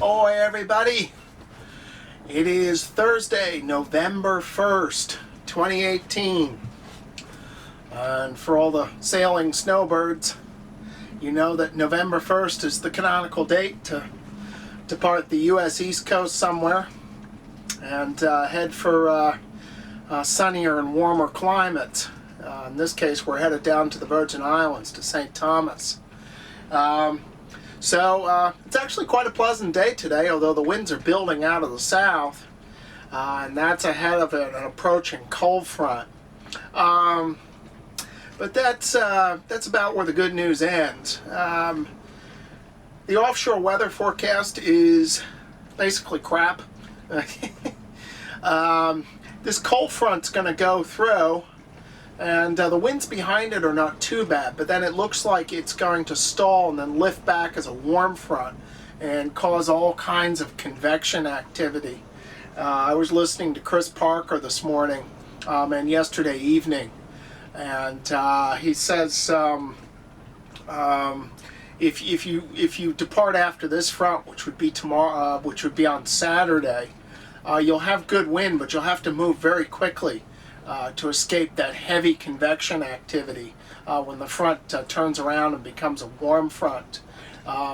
Ahoy everybody! It is Thursday, November 1st, 2018. And for all the sailing snowbirds, you know that November 1st is the canonical date to depart the U.S. East Coast somewhere and head for sunnier and warmer climates. In this case, we're headed down to the Virgin Islands, to St. Thomas. So it's actually quite a pleasant day today, although the winds are building out of the south, and that's ahead of an approaching cold front. But that's about where the good news ends. The offshore weather forecast is basically crap. This cold front's going to go through, and the winds behind it are not too bad, but then it looks like it's going to stall and then lift back as a warm front and cause all kinds of convection activity. I was listening to Chris Parker this morning and yesterday evening, and he says if you depart after this front, which would be tomorrow, which would be on Saturday, you'll have good wind, but you'll have to move very quickly to escape that heavy convection activity when the front turns around and becomes a warm front.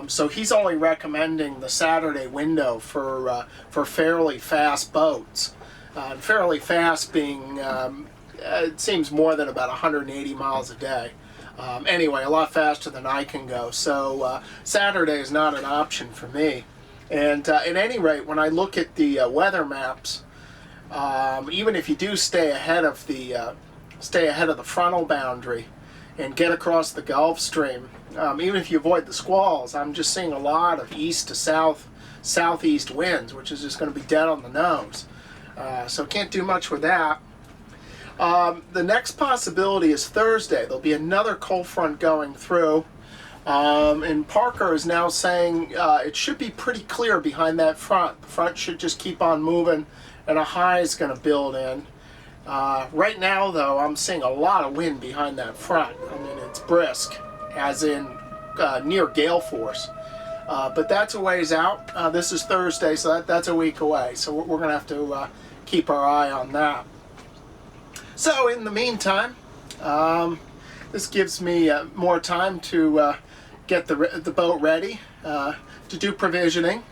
So he's only recommending the Saturday window for fairly fast boats. Fairly fast being, it seems more than about 180 miles a day. Anyway, a lot faster than I can go. So Saturday is not an option for me. And at any rate, when I look at the weather maps, even if you do stay ahead of the frontal boundary and get across the Gulf Stream, even if you avoid the squalls, I'm just seeing a lot of east to south, southeast winds, which is just going to be dead on the nose. So can't do much with that. The next possibility is Thursday. There'll be another cold front going through. And Parker is now saying it should be pretty clear behind that front. The front should just keep on moving, and a high is going to build in. Right now, though, I'm seeing a lot of wind behind that front. I mean, it's brisk, as in near gale force. But that's a ways out. This is Thursday, so that's a week away. So we're going to have to keep our eye on that. So in the meantime, this gives me more time to get the boat ready to do provisioning.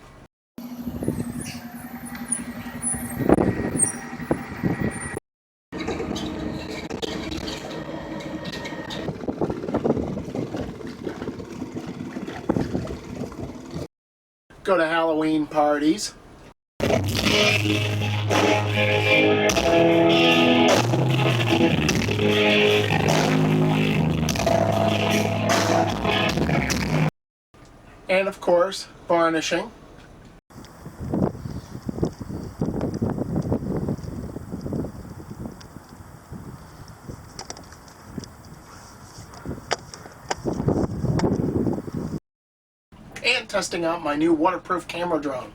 Go to Halloween parties. And of course, varnishing. And testing out my new waterproof camera drone.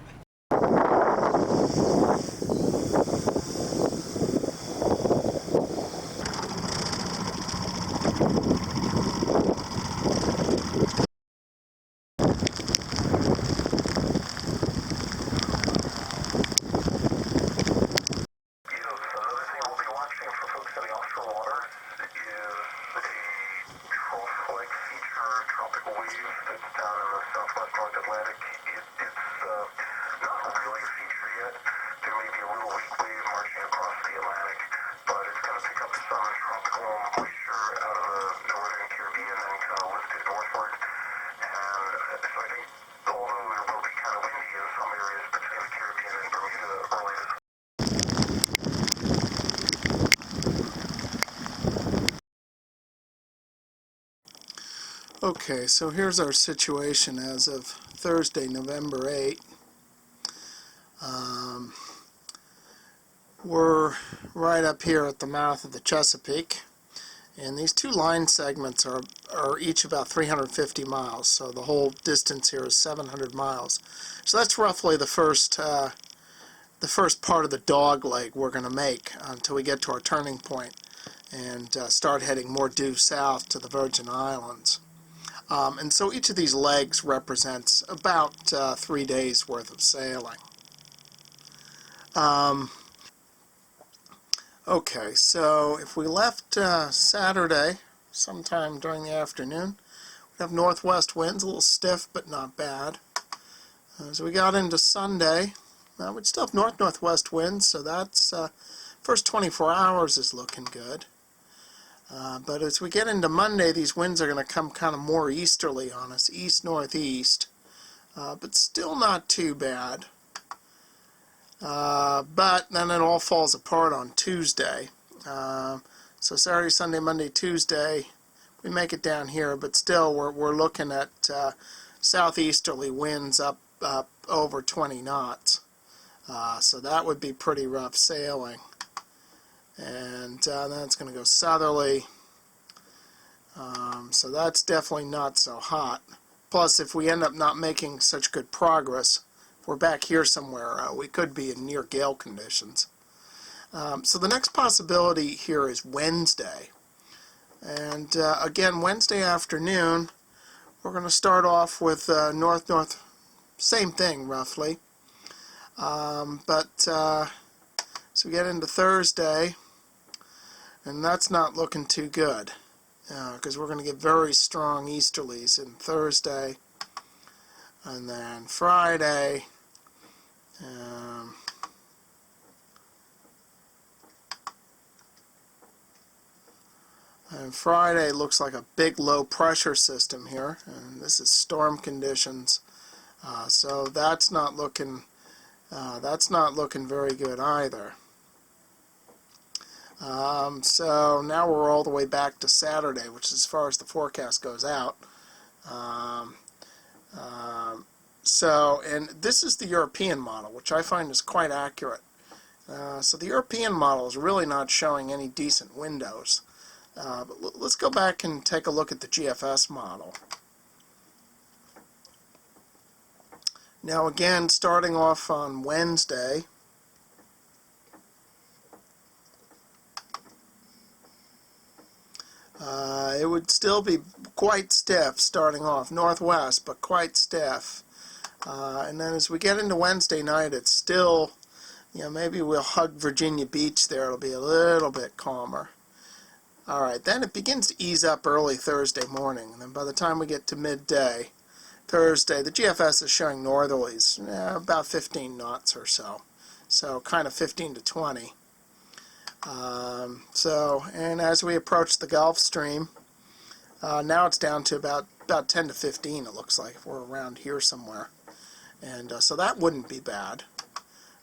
Okay, so here's our situation as of Thursday, November 8th. We're right up here at the mouth of the Chesapeake, and these two line segments are each about 350 miles, so the whole distance here is 700 miles. So that's roughly the first part of the dog leg we're going to make until we get to our turning point and start heading more due south to the Virgin Islands. And so each of these legs represents about 3 days worth of sailing. Okay, so if we left Saturday sometime during the afternoon, we have northwest winds, a little stiff but not bad. As we got into Sunday, we'd still have north-northwest winds, so that's first 24 hours is looking good. But as we get into Monday, these winds are going to come kind of more easterly on us, east-northeast, but still not too bad. But then it all falls apart on Tuesday. So Saturday, Sunday, Monday, Tuesday, we make it down here, but still we're looking at southeasterly winds up over 20 knots. So that would be pretty rough sailing. And then it's going to go southerly. So that's definitely not so hot. Plus, if we end up not making such good progress, if we're back here somewhere, we could be in near gale conditions. So the next possibility here is Wednesday. And again, Wednesday afternoon, we're going to start off with north-north, same thing roughly. So we get into Thursday, and that's not looking too good, because we're going to get very strong easterlies in Thursday, and then Friday, and Friday looks like a big low pressure system here, and this is storm conditions, so that's not looking very good either. So now we're all the way back to Saturday, which is as far as the forecast goes out. And this is the European model, which I find is quite accurate. So the European model is really not showing any decent windows. But let's go back and take a look at the GFS model. Now again, starting off on Wednesday, it would still be quite stiff starting off, northwest, but quite stiff. And then as we get into Wednesday night, it's still, maybe we'll hug Virginia Beach there. It'll be a little bit calmer. All right, then it begins to ease up early Thursday morning. And then by the time we get to midday, Thursday, the GFS is showing northerlies, about 15 knots or so. So kind of 15 to 20. And as we approach the Gulf Stream, now it's down to about 10 to 15, it looks like, if we're around here somewhere. And so that wouldn't be bad.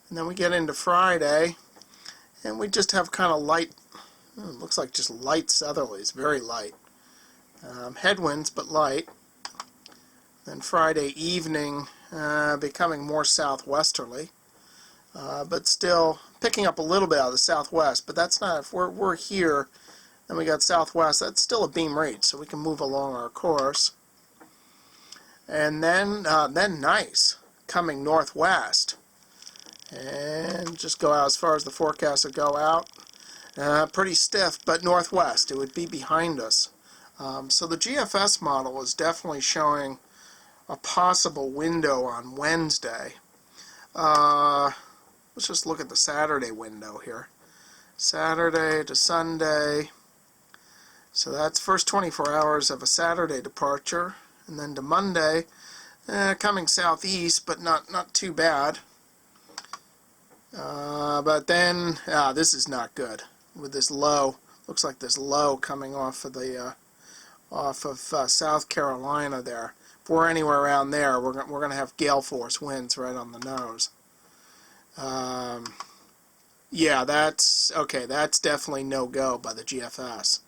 And then we get into Friday, and we just have kind of light, it looks like just light southerlies, very light. Headwinds, but light. Then Friday evening, becoming more southwesterly, but still picking up a little bit out of the southwest. But that's not, if we're here and we got southwest, that's still a beam reach, so we can move along our course. And then nice, coming northwest, and just go out as far as the forecast would go out. Pretty stiff, but northwest, it would be behind us. So the GFS model is definitely showing a possible window on Wednesday. Let's just look at the Saturday window here. Saturday to Sunday. So that's first 24 hours of a Saturday departure. And then to Monday, coming southeast, but not too bad. But then, this is not good. With this low, looks like this low coming off of the South Carolina there. If we're anywhere around there, we're going to have gale force winds right on the nose. Yeah, that's definitely no go by the GFS.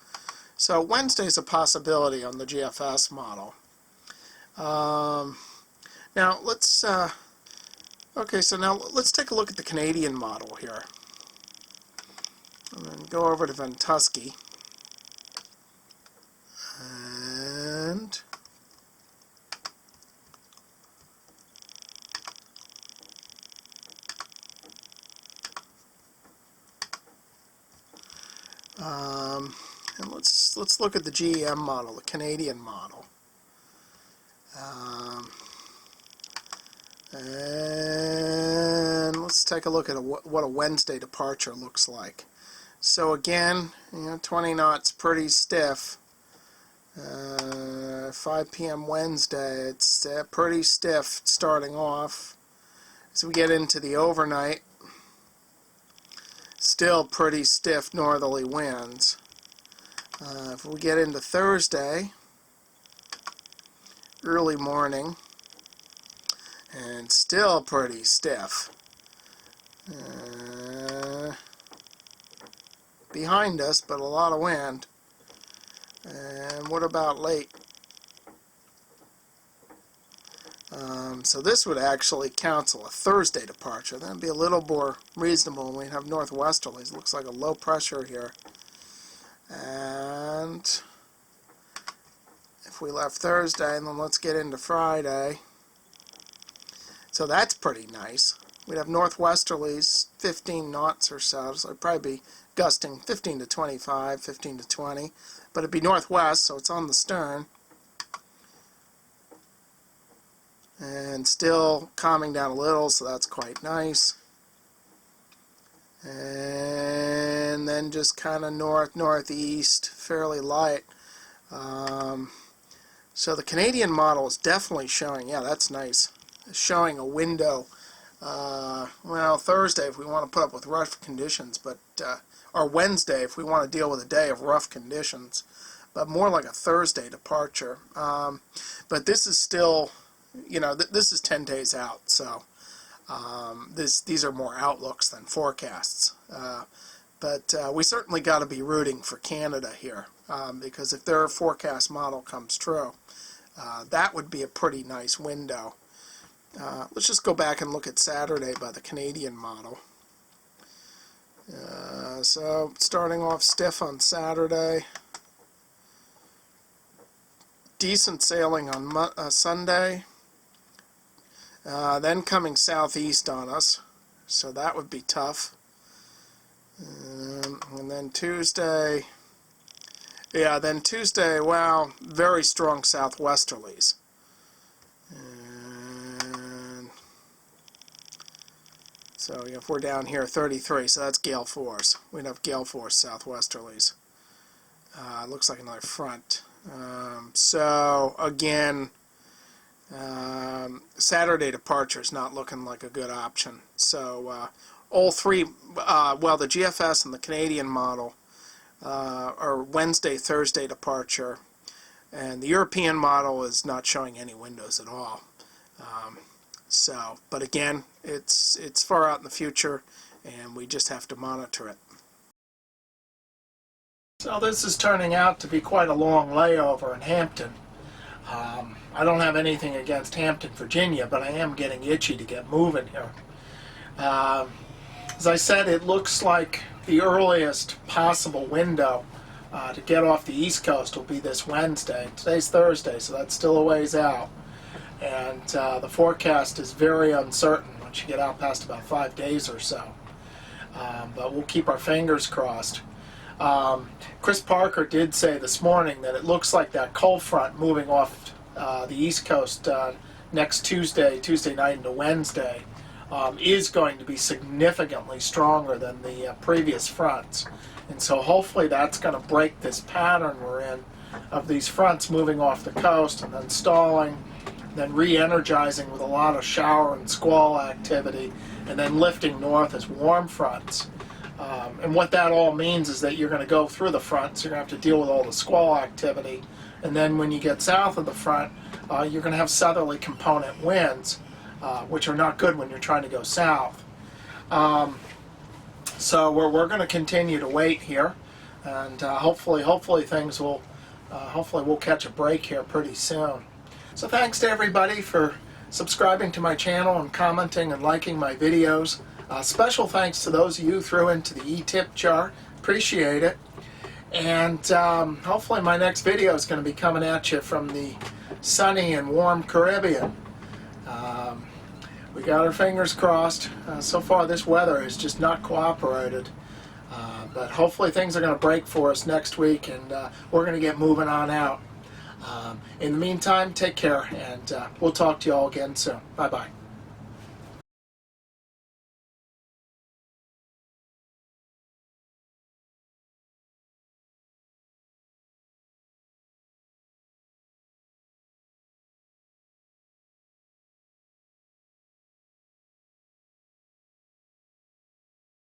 So Wednesday's a possibility on the GFS model. Now let's take a look at the Canadian model here. And then go over to Ventusky. And let's look at the GEM model, the Canadian model. take a look at what a Wednesday departure looks like. So again, 20 knots, pretty stiff. 5 p.m. Wednesday, it's pretty stiff starting off. As we get into the overnight, still pretty stiff northerly winds. If we get into Thursday, early morning, and still pretty stiff. Behind us, but a lot of wind. And what about late? So this would actually cancel a Thursday departure. That would be a little more reasonable, and we'd have northwesterlies. Looks like a low pressure here. And if we left Thursday, and then let's get into Friday. So that's pretty nice. We'd have northwesterlies, 15 knots or so. So it'd probably be gusting 15 to 25, 15 to 20. But it'd be northwest, so it's on the stern. And still calming down a little, so that's quite nice. And then just kind of northeast, fairly light. So the Canadian model is definitely showing, yeah, that's nice. It's showing a window. Well, Thursday if we want to put up with rough conditions, but or Wednesday if we want to deal with a day of rough conditions, but more like a Thursday departure. But this is still, this is 10 days out, so these are more outlooks than forecasts. But we certainly got to be rooting for Canada here, because if their forecast model comes true, that would be a pretty nice window. Let's just go back and look at Saturday by the Canadian model. So starting off stiff on Saturday, decent sailing on Sunday, then coming southeast on us, so that would be tough. And then Tuesday, wow, very strong southwesterlies. And so if we're down here 33, so that's gale force. We'd have gale force southwesterlies. Looks like another front. So again, Saturday departure is not looking like a good option. So all three, well, the GFS and the Canadian model are Wednesday, Thursday departure, and the European model is not showing any windows at all. But again, it's far out in the future, and we just have to monitor it. So this is turning out to be quite a long layover in Hampton. I don't have anything against Hampton, Virginia, but I am getting itchy to get moving here. As I said, it looks like the earliest possible window to get off the East Coast will be this Wednesday. Today's Thursday, so that's still a ways out. And the forecast is very uncertain once you get out past about 5 days or so. But we'll keep our fingers crossed. Chris Parker did say this morning that it looks like that cold front moving off the East Coast next Tuesday night into Wednesday is going to be significantly stronger than the previous fronts. And so hopefully that's going to break this pattern we're in of these fronts moving off the coast and then stalling, then re-energizing with a lot of shower and squall activity, and then lifting north as warm fronts. And what that all means is that you're going to go through the front, so you're going to have to deal with all the squall activity. And then when you get south of the front, you're going to have southerly component winds, which are not good when you're trying to go south. So we're going to continue to wait here, and hopefully things will, hopefully we'll catch a break here pretty soon. So thanks to everybody for subscribing to my channel and commenting and liking my videos. Special thanks to those of you who threw into the e-tip jar. Appreciate it. And hopefully my next video is going to be coming at you from the sunny and warm Caribbean. We got our fingers crossed. So far this weather has just not cooperated. But hopefully things are going to break for us next week, and we're going to get moving on out. In the meantime, take care, and we'll talk to you all again soon. Bye-bye.